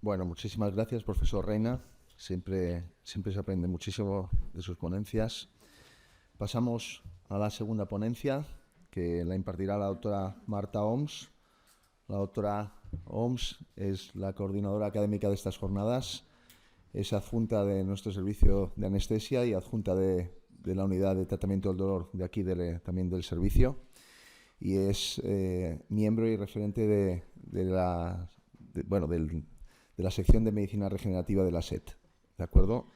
Bueno, muchísimas gracias, profesor Reina. Siempre se aprende muchísimo de sus ponencias. Pasamos a la segunda ponencia, que la impartirá la doctora Marta Oms. La doctora Oms es la coordinadora académica de estas jornadas, es adjunta de nuestro servicio de anestesia y adjunta de la unidad de tratamiento del dolor de aquí también del servicio, y es miembro y referente de la sección de medicina regenerativa de la SET. ¿De acuerdo?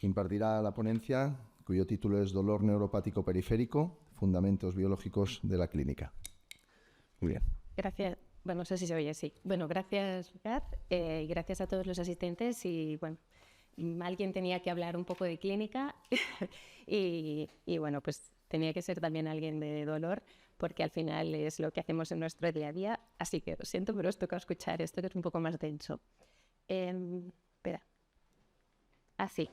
Impartirá la ponencia, cuyo título es Dolor neuropático periférico, fundamentos biológicos de la clínica. Muy bien. Gracias. Bueno, no sé si se oye, sí. Bueno, gracias, Gaz, y gracias a todos los asistentes. Y bueno, alguien tenía que hablar un poco de clínica y bueno, pues tenía que ser también alguien de dolor, porque al final es lo que hacemos en nuestro día a día. Así que lo siento, pero os toca escuchar esto, que es un poco más denso. Espera. Así.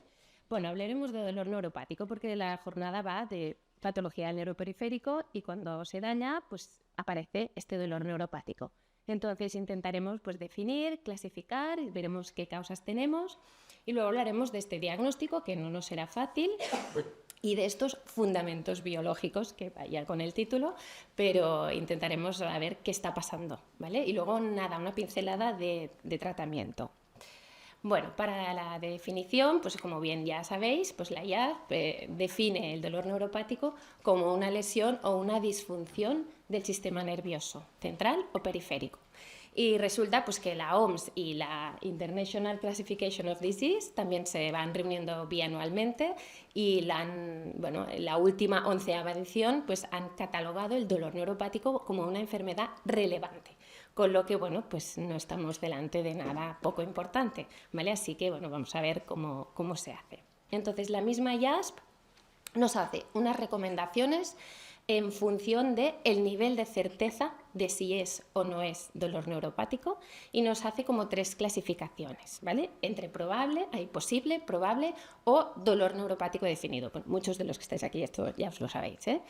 Bueno, hablaremos de dolor neuropático porque la jornada va de patología del neuroperiférico y cuando se daña, pues aparece este dolor neuropático. Entonces intentaremos pues definir, clasificar, veremos qué causas tenemos y luego hablaremos de este diagnóstico, que no nos será fácil, y de estos fundamentos biológicos, que vaya con el título, pero intentaremos ver qué está pasando, ¿vale? Y luego nada, una pincelada de tratamiento. Bueno, para la definición, pues como bien ya sabéis, pues la IAD define el dolor neuropático como una lesión o una disfunción del sistema nervioso central o periférico. Y resulta pues, que la OMS y la International Classification of Disease también se van reuniendo bianualmente y la última 11ª edición pues, han catalogado el dolor neuropático como una enfermedad relevante. Con lo que, bueno, pues no estamos delante de nada poco importante, ¿vale? Así que, bueno, vamos a ver cómo se hace. Entonces, la misma IASP nos hace unas recomendaciones en función del nivel de certeza de si es o no es dolor neuropático y nos hace como 3 clasificaciones, ¿vale? Entre probable, hay posible, probable o dolor neuropático definido. Bueno, muchos de los que estáis aquí esto ya os lo sabéis, ¿eh?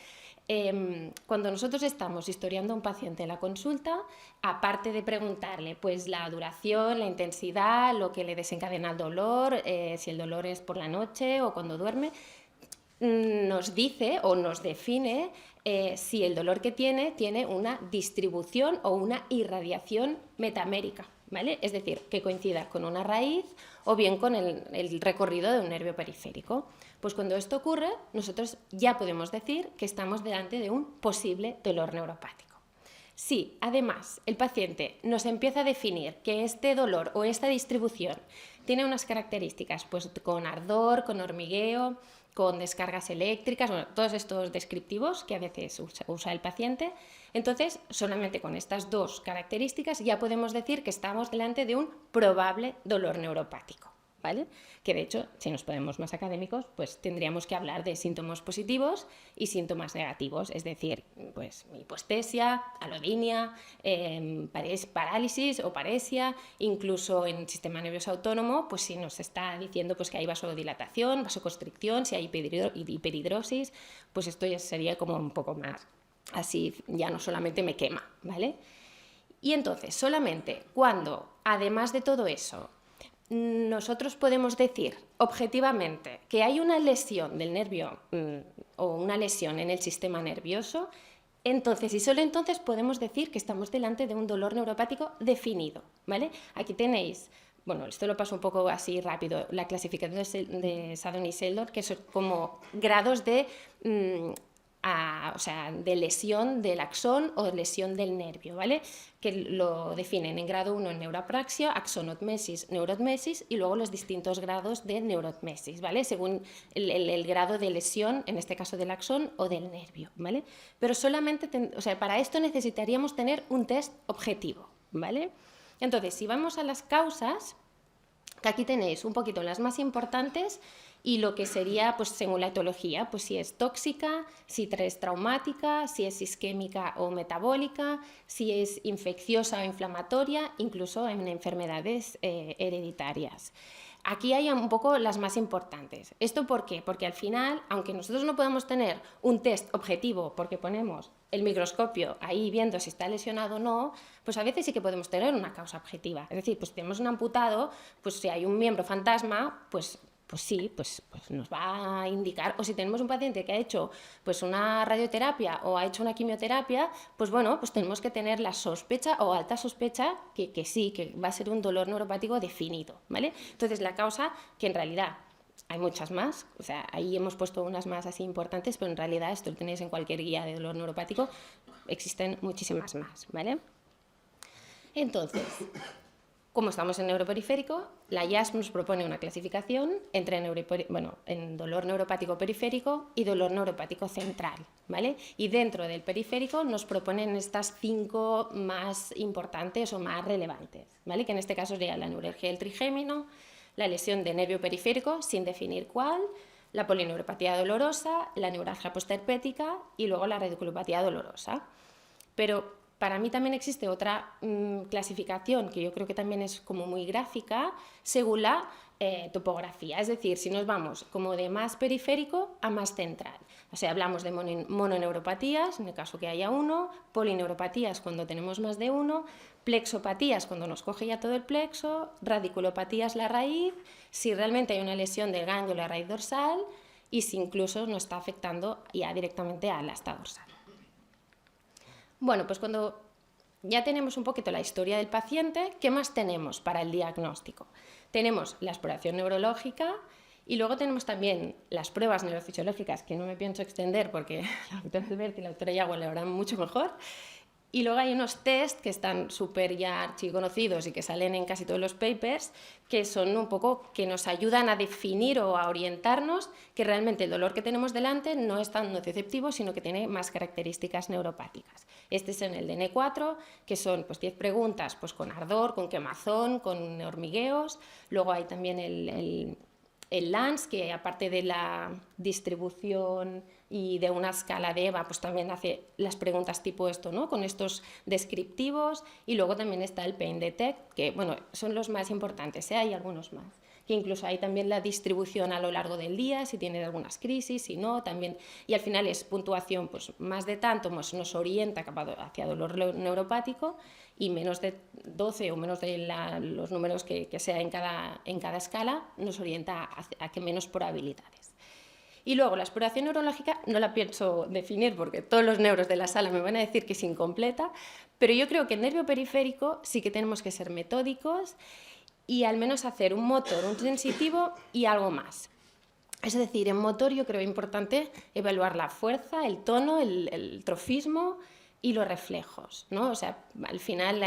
Cuando nosotros estamos historiando a un paciente en la consulta, aparte de preguntarle pues la duración, la intensidad, lo que le desencadena el dolor, si el dolor es por la noche o cuando duerme, nos dice o nos define si el dolor que tiene una distribución o una irradiación metamérica, ¿vale? Es decir, que coincida con una raíz o bien con el recorrido de un nervio periférico. Pues cuando esto ocurre, nosotros ya podemos decir que estamos delante de un posible dolor neuropático. Si además el paciente nos empieza a definir que este dolor o esta distribución tiene unas características pues con ardor, con hormigueo, con descargas eléctricas, bueno, todos estos descriptivos que a veces usa el paciente, entonces solamente con estas 2 características ya podemos decir que estamos delante de un probable dolor neuropático, ¿vale? Que de hecho, si nos ponemos más académicos, pues tendríamos que hablar de síntomas positivos y síntomas negativos, es decir, pues hipoestesia, alodinia, parálisis o paresia, incluso en el sistema nervioso autónomo, pues si nos está diciendo pues, que hay vasodilatación, vasoconstricción, si hay hiperhidrosis, pues esto ya sería como un poco más así, ya no solamente me quema, ¿vale? Y entonces, solamente cuando, además de todo eso, nosotros podemos decir objetivamente que hay una lesión del nervio o una lesión en el sistema nervioso, entonces y solo entonces podemos decir que estamos delante de un dolor neuropático definido, ¿vale? Aquí tenéis, bueno, esto lo paso un poco así rápido, la clasificación de Saddon y Seldon, que son como grados de de lesión del axón o lesión del nervio, ¿vale? Que lo definen en grado 1 en neuropraxia, axonotmesis, neurotmesis y luego los distintos grados de neurotmesis, ¿vale? Según el grado de lesión, en este caso del axón o del nervio, ¿vale? Pero solamente, para esto necesitaríamos tener un test objetivo, ¿vale? Entonces, si vamos a las causas, que aquí tenéis un poquito las más importantes y lo que sería, pues según la etiología, pues si es tóxica, si es traumática, si es isquémica o metabólica, si es infecciosa o inflamatoria, incluso en enfermedades hereditarias. aquí hay un poco las más importantes. ¿Esto por qué? Porque al final, aunque nosotros no podemos tener un test objetivo porque ponemos el microscopio ahí viendo si está lesionado o no, pues a veces sí que podemos tener una causa objetiva. Es decir, pues si tenemos un amputado, pues si hay un miembro fantasma, pues sí, pues nos va a indicar. O si tenemos un paciente que ha hecho pues una radioterapia o ha hecho una quimioterapia, pues bueno, pues tenemos que tener la sospecha o alta sospecha que sí, que va a ser un dolor neuropático definido, ¿vale? Entonces la causa, que en realidad hay muchas más, o sea, ahí hemos puesto unas más así importantes, pero en realidad esto lo tenéis en cualquier guía de dolor neuropático, existen muchísimas más, ¿vale? Entonces, como estamos en neuroperiférico, la IASP nos propone una clasificación entre en dolor neuropático periférico y dolor neuropático central, ¿vale? Y dentro del periférico nos proponen estas 5 más importantes o más relevantes, ¿vale? Que en este caso sería la neuralgia del trigémino, la lesión de nervio periférico, sin definir cuál, la polineuropatía dolorosa, la neuralgia postherpética y luego la radiculopatía dolorosa. Pero para mí también existe otra clasificación que yo creo que también es como muy gráfica según la topografía, es decir, si nos vamos como de más periférico a más central. O sea, hablamos de mononeuropatías, en el caso que haya uno, polineuropatías cuando tenemos más de uno, plexopatías cuando nos coge ya todo el plexo, radiculopatías la raíz, si realmente hay una lesión del ganglio la raíz dorsal y si incluso nos está afectando ya directamente a la asta dorsal. Bueno, pues cuando ya tenemos un poquito la historia del paciente, ¿qué más tenemos para el diagnóstico? Tenemos la exploración neurológica y luego tenemos también las pruebas neurofisiológicas, que no me pienso extender porque la doctora Albert y la doctora Yago le harán mucho mejor. Y luego hay unos test que están súper ya archiconocidos y que salen en casi todos los papers, que son un poco que nos ayudan a definir o a orientarnos que realmente el dolor que tenemos delante no es tan nociceptivo, sino que tiene más características neuropáticas. Este es en el DN4, que son pues 10 preguntas pues, con ardor, con quemazón, con hormigueos. Luego hay también el LANS, que aparte de la distribución y de una escala de EVA, pues también hace las preguntas tipo esto, ¿no? Con estos descriptivos. Y luego también está el Pain Detect, que bueno, son los más importantes, ¿eh? Hay algunos más. Que incluso hay también la distribución a lo largo del día, si tiene algunas crisis, si no, también. Y al final es puntuación, pues más de tanto pues, nos orienta hacia dolor neuropático y menos de 12 o menos de los números que sea en cada escala nos orienta a que menos probabilidades. Y luego la exploración neurológica no la pienso definir porque todos los neuros de la sala me van a decir que es incompleta, pero yo creo que en nervio periférico sí que tenemos que ser metódicos y al menos hacer un motor, un sensitivo y algo más. Es decir, en motor yo creo importante evaluar la fuerza, el tono, el trofismo y los reflejos, ¿no? O sea, al final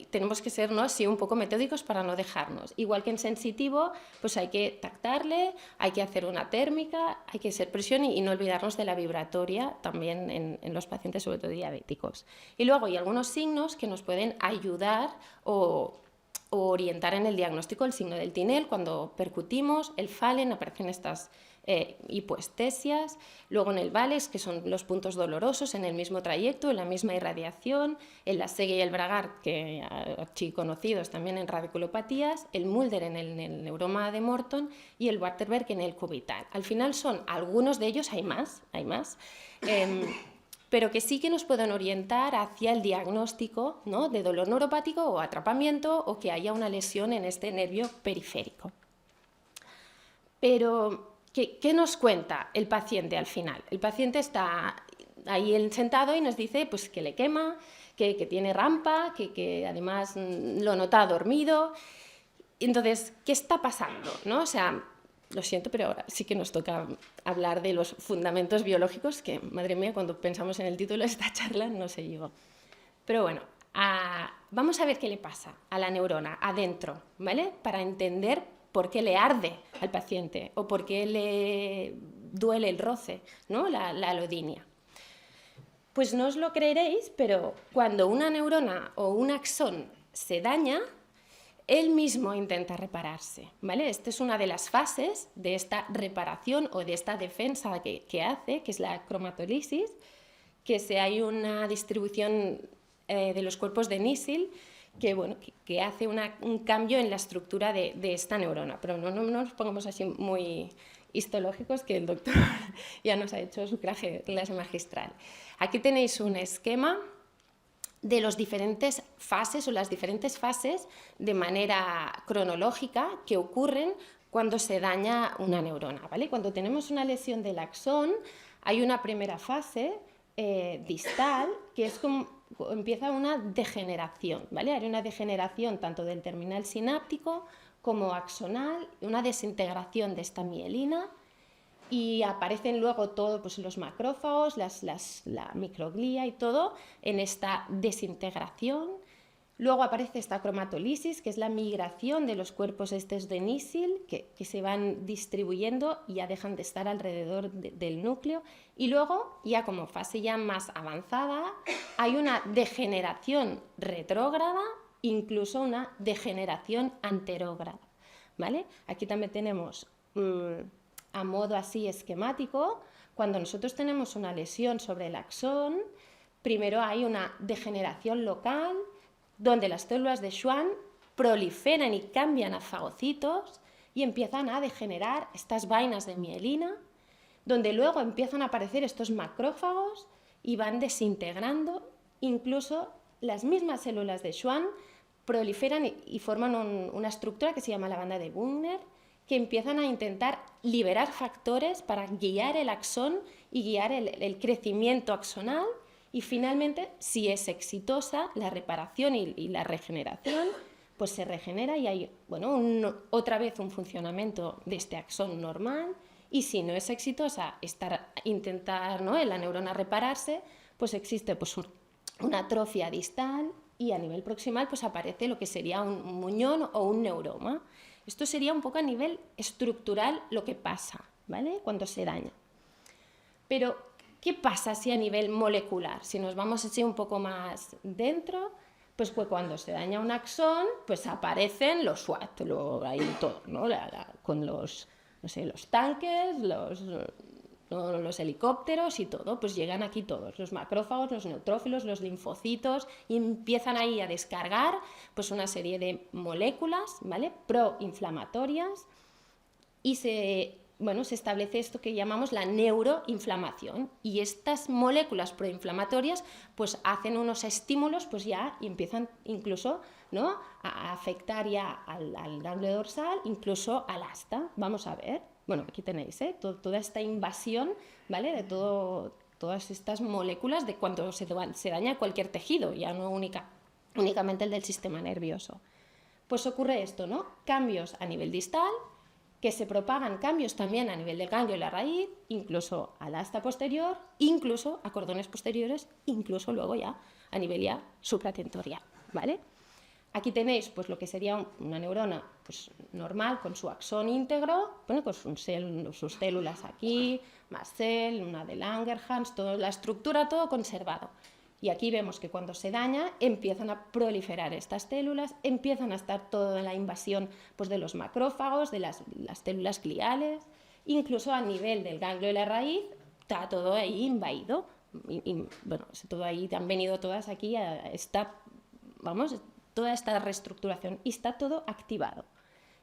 tenemos que ser, ¿no? Sí, un poco metódicos para no dejarnos. Igual que en sensitivo, pues hay que tactarle, hay que hacer una térmica, hay que hacer presión y no olvidarnos de la vibratoria también en los pacientes, sobre todo diabéticos. Y luego hay algunos signos que nos pueden ayudar o orientar en el diagnóstico, el signo del Tinel, cuando percutimos, el Fallen, aparecen estas hipoestesias, luego en el Vales, que son los puntos dolorosos en el mismo trayecto, en la misma irradiación, el Lassegue y el Bragar, que archiconocidos también en radiculopatías, el Mulder en el neuroma de Morton y el Waterberg en el cubital. Al final son algunos de ellos, hay más, pero que sí que nos pueden orientar hacia el diagnóstico, ¿no? De dolor neuropático o atrapamiento o que haya una lesión en este nervio periférico. Pero, ¿qué nos cuenta el paciente al final? El paciente está ahí sentado y nos dice pues, que le quema, que tiene rampa, que además lo nota dormido. Entonces, ¿qué está pasando? ¿No? O sea, lo siento, pero ahora sí que nos toca hablar de los fundamentos biológicos, que, madre mía, cuando pensamos en el título de esta charla, no sé yo. Pero bueno, vamos a ver qué le pasa a la neurona adentro, ¿vale? Para entender por qué le arde al paciente o por qué le duele el roce, ¿no? La alodinia. Pues no os lo creeréis, pero cuando una neurona o un axón se daña, él mismo intenta repararse, ¿vale? Esta es una de las fases de esta reparación o de esta defensa que hace, que es la cromatolisis, que hay una distribución de los cuerpos de Nissl que hace un cambio en la estructura de esta neurona. Pero no nos pongamos así muy histológicos, que el doctor ya nos ha hecho su clase magistral. Aquí tenéis un esquema de las diferentes fases de manera cronológica que ocurren cuando se daña una neurona, ¿vale? Cuando tenemos una lesión del axón, hay una primera fase distal que es como empieza una degeneración, ¿vale? Hay una degeneración tanto del terminal sináptico como axonal, una desintegración de esta mielina, y aparecen luego todos pues, los macrófagos, la microglía y todo en esta desintegración. Luego aparece esta cromatolisis, que es la migración de los cuerpos estos de Nisil, que se van distribuyendo y ya dejan de estar alrededor del núcleo. Y luego, ya como fase ya más avanzada, hay una degeneración retrógrada, incluso una degeneración anterógrada, ¿vale? Aquí también tenemos, a modo así esquemático, cuando nosotros tenemos una lesión sobre el axón, primero hay una degeneración local, donde las células de Schwann proliferan y cambian a fagocitos y empiezan a degenerar estas vainas de mielina, donde luego empiezan a aparecer estos macrófagos y van desintegrando. Incluso las mismas células de Schwann proliferan y forman una estructura que se llama la banda de Wigner, que empiezan a intentar liberar factores para guiar el axón y guiar el crecimiento axonal. Y finalmente, si es exitosa la reparación y la regeneración, pues se regenera y hay otra vez un funcionamiento de este axón normal. Y si no es exitosa intentar, ¿no?, en la neurona repararse, pues existe pues, una atrofia distal y a nivel proximal pues aparece lo que sería un muñón o un neuroma. Esto sería un poco a nivel estructural lo que pasa, ¿vale?, cuando se daña. Pero ¿qué pasa si a nivel molecular? Si nos vamos así un poco más dentro, pues cuando se daña un axón, pues aparecen los SWAT, ahí todo, ¿no? Con los tanques, los helicópteros y todo, pues llegan aquí todos, los macrófagos, los neutrófilos, los linfocitos, y empiezan ahí a descargar pues una serie de moléculas, ¿vale?, proinflamatorias, y se establece esto que llamamos la neuroinflamación, y estas moléculas proinflamatorias pues hacen unos estímulos pues ya y empiezan incluso, ¿no?, a afectar ya al ganglio dorsal, incluso al asta. Vamos a ver, aquí tenéis toda esta invasión, ¿vale?, de todas estas moléculas de cuando se daña cualquier tejido, ya no únicamente el del sistema nervioso. Pues ocurre esto, ¿no?, cambios a nivel distal, que se propagan cambios también a nivel del ganglio y la raíz, incluso al asta posterior, incluso a cordones posteriores, incluso luego ya a nivel ya supratentorial, ¿vale? Aquí tenéis pues lo que sería una neurona pues, normal, con su axón íntegro, con sus células aquí, Marcel, una de Langerhans, toda la estructura, todo conservado. Y aquí vemos que cuando se daña empiezan a proliferar estas células, empiezan a estar toda la invasión pues, de los macrófagos, de las células gliales, incluso a nivel del ganglio y la raíz, está todo ahí invadido. Todo ahí han venido todas aquí, toda esta reestructuración, y está todo activado.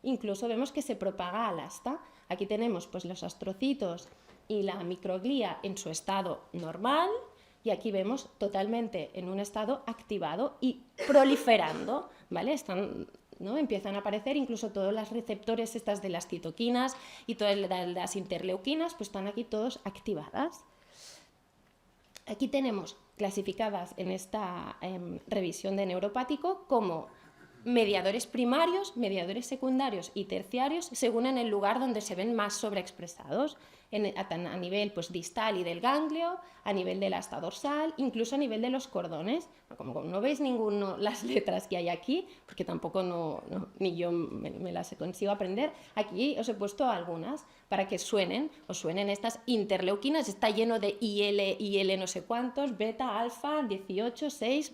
Incluso vemos que se propaga al asta. Aquí tenemos pues, los astrocitos y la microglía en su estado normal, y aquí vemos totalmente en un estado activado y proliferando, ¿vale? Empiezan a aparecer incluso todos los receptores estas de las citoquinas y todas las interleuquinas, pues están aquí todos activadas. Aquí tenemos clasificadas en esta revisión de neuropático como mediadores primarios, mediadores secundarios y terciarios, según en el lugar donde se ven más sobreexpresados, a nivel pues, distal y del ganglio, a nivel del asta dorsal, incluso a nivel de los cordones. Como no veis las letras que hay aquí, porque tampoco ni yo me las consigo aprender, aquí os he puesto algunas para que os suenen estas interleuquinas. Está lleno de IL no sé cuántos, beta, alfa, 18, 6,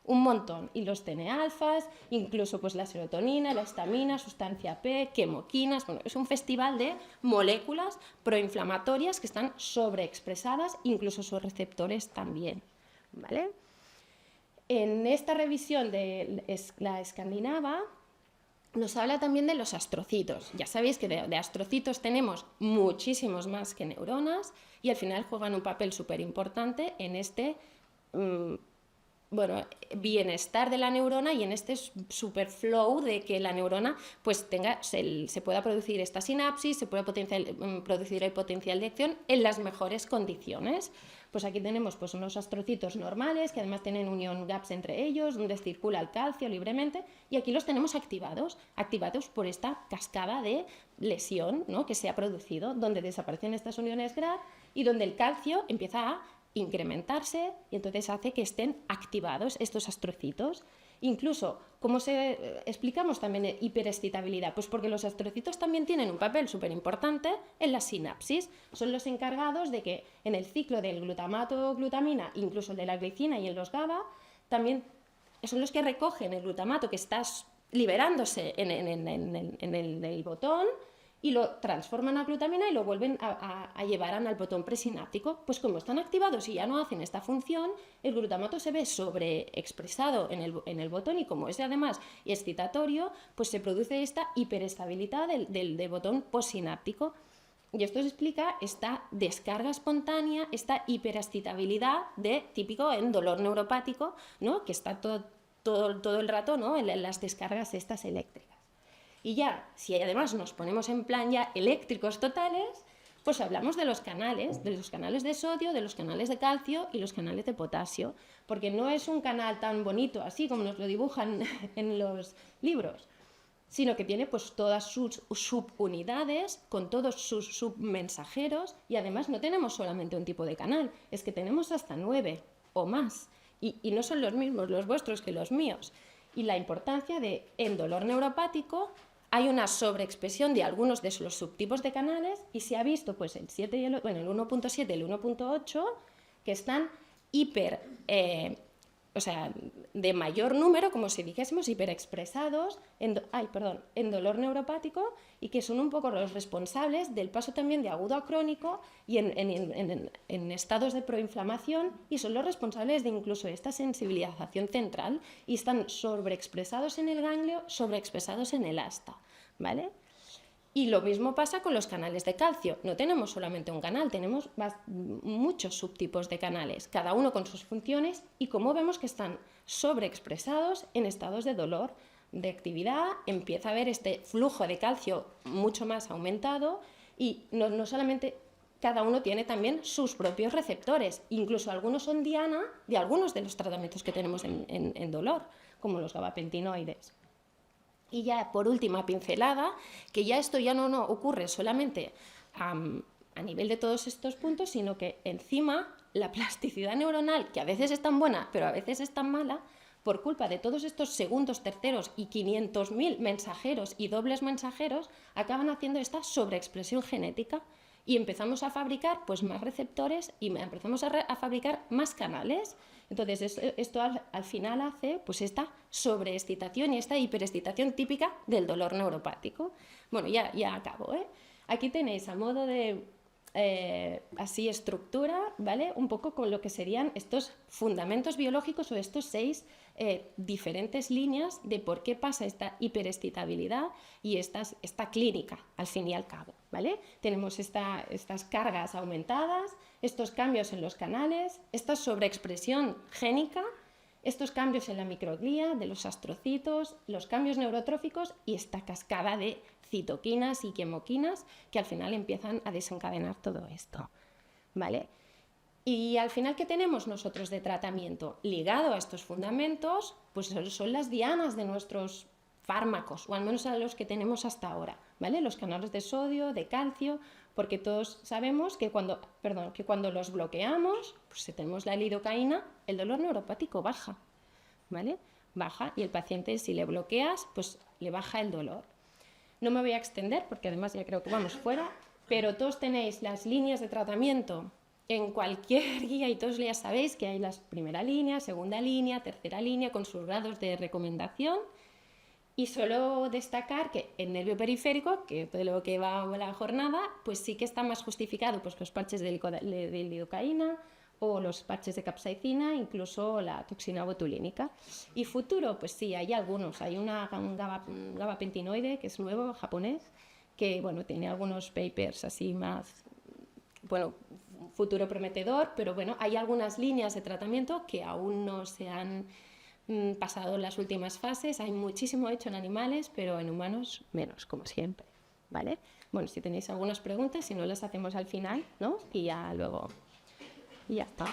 un montón, y los TNA-alfas, incluso pues la serotonina, la histamina, sustancia P, quemoquinas. Es un festival de moléculas proinflamatorias que están sobreexpresadas, incluso sus receptores también, ¿vale? en esta revisión de la escandinava nos habla también de los astrocitos. Ya sabéis que de astrocitos tenemos muchísimos más que neuronas y al final juegan un papel súper importante en este bienestar de la neurona y en este super flow de que la neurona pues se pueda producir esta sinapsis, se pueda producir el potencial de acción en las mejores condiciones. Pues aquí tenemos pues unos astrocitos normales que además tienen unión gaps entre ellos, donde circula el calcio libremente, y aquí los tenemos activados por esta cascada de lesión, ¿no?, que se ha producido, donde desaparecen estas uniones GAP y donde el calcio empieza a incrementarse y entonces hace que estén activados estos astrocitos. Incluso, ¿cómo explicamos también hiperexcitabilidad? Pues porque los astrocitos también tienen un papel súper importante en la sinapsis. Son los encargados de que en el ciclo del glutamato, glutamina, incluso el de la glicina y en los GABA, también son los que recogen el glutamato que está liberándose en el botón y lo transforman a glutamina y lo vuelven a llevar al botón presináptico. Pues como están activados y ya no hacen esta función, el glutamato se ve sobreexpresado en el botón y como es además excitatorio, pues se produce esta hiperestabilidad del botón postsináptico. Y esto se explica esta descarga espontánea, esta hiperexcitabilidad típico en dolor neuropático, ¿no?, que está todo el rato, ¿no?, en las descargas estas eléctricas. Y ya, si además nos ponemos en plan ya eléctricos totales, pues hablamos de los canales de sodio, de los canales de calcio y los canales de potasio, porque no es un canal tan bonito así como nos lo dibujan en los libros, sino que tiene pues todas sus subunidades con todos sus submensajeros y además no tenemos solamente un tipo de canal, es que tenemos hasta 9 o más y no son los mismos los vuestros que los míos. Y la importancia en dolor neuropático hay una sobreexpresión de algunos de los subtipos de canales y se ha visto pues el 1.7 y el 1.8 que están de mayor número, como si dijésemos, hiperexpresados en dolor neuropático y que son un poco los responsables del paso también de agudo a crónico y en estados de proinflamación y son los responsables de incluso esta sensibilización central y están sobreexpresados en el ganglio, sobreexpresados en el asta, ¿vale? Y lo mismo pasa con los canales de calcio. No tenemos solamente un canal, tenemos muchos subtipos de canales, cada uno con sus funciones y como vemos que están sobreexpresados en estados de dolor, de actividad, empieza a haber este flujo de calcio mucho más aumentado y no solamente, cada uno tiene también sus propios receptores, incluso algunos son diana de algunos de los tratamientos que tenemos en dolor, como los gabapentinoides. Y ya por última pincelada, que ya esto ya no ocurre solamente a nivel de todos estos puntos, sino que encima la plasticidad neuronal, que a veces es tan buena, pero a veces es tan mala, por culpa de todos estos segundos, terceros y 500.000 mensajeros y dobles mensajeros, acaban haciendo esta sobreexpresión genética y empezamos a fabricar pues, más receptores y empezamos a fabricar más canales. Entonces esto al final hace pues, esta sobreexcitación y esta hiperexcitación típica del dolor neuropático. Bueno, ya acabo, ¿eh? Aquí tenéis a modo de así estructura, ¿vale? Un poco con lo que serían estos fundamentos biológicos o estos 6 diferentes líneas de por qué pasa esta hiperexcitabilidad y esta clínica, al fin y al cabo, ¿vale? Tenemos estas cargas aumentadas, estos cambios en los canales, esta sobreexpresión génica, estos cambios en la microglía de los astrocitos, los cambios neurotróficos y esta cascada de citoquinas y quimoquinas que al final empiezan a desencadenar todo esto, ¿vale? Y al final, ¿qué tenemos nosotros de tratamiento? Ligado a estos fundamentos, pues son las dianas de nuestros fármacos, o al menos a los que tenemos hasta ahora, ¿vale? Los canales de sodio, de calcio, porque todos sabemos que cuando los bloqueamos, pues si tenemos la lidocaína, el dolor neuropático baja, ¿vale? Baja y el paciente, si le bloqueas, pues le baja el dolor. No me voy a extender porque además ya creo que vamos fuera, pero todos tenéis las líneas de tratamiento en cualquier guía y todos ya sabéis que hay la primera línea, segunda línea, tercera línea con sus grados de recomendación y solo destacar que el nervio periférico, que de lo que va la jornada, pues sí que está más justificado pues los parches de lidocaína o los parches de capsaicina, incluso la toxina botulínica. Y futuro, pues sí, hay algunos. Hay un gabapentinoide, que es nuevo, japonés, que bueno, tiene algunos papers así más, bueno, futuro prometedor, pero bueno, hay algunas líneas de tratamiento que aún no se han pasado las últimas fases. Hay muchísimo hecho en animales, pero en humanos menos, como siempre, ¿vale? Bueno, si tenéis algunas preguntas, si no las hacemos al final, ¿no? Y ya luego... Y ya está.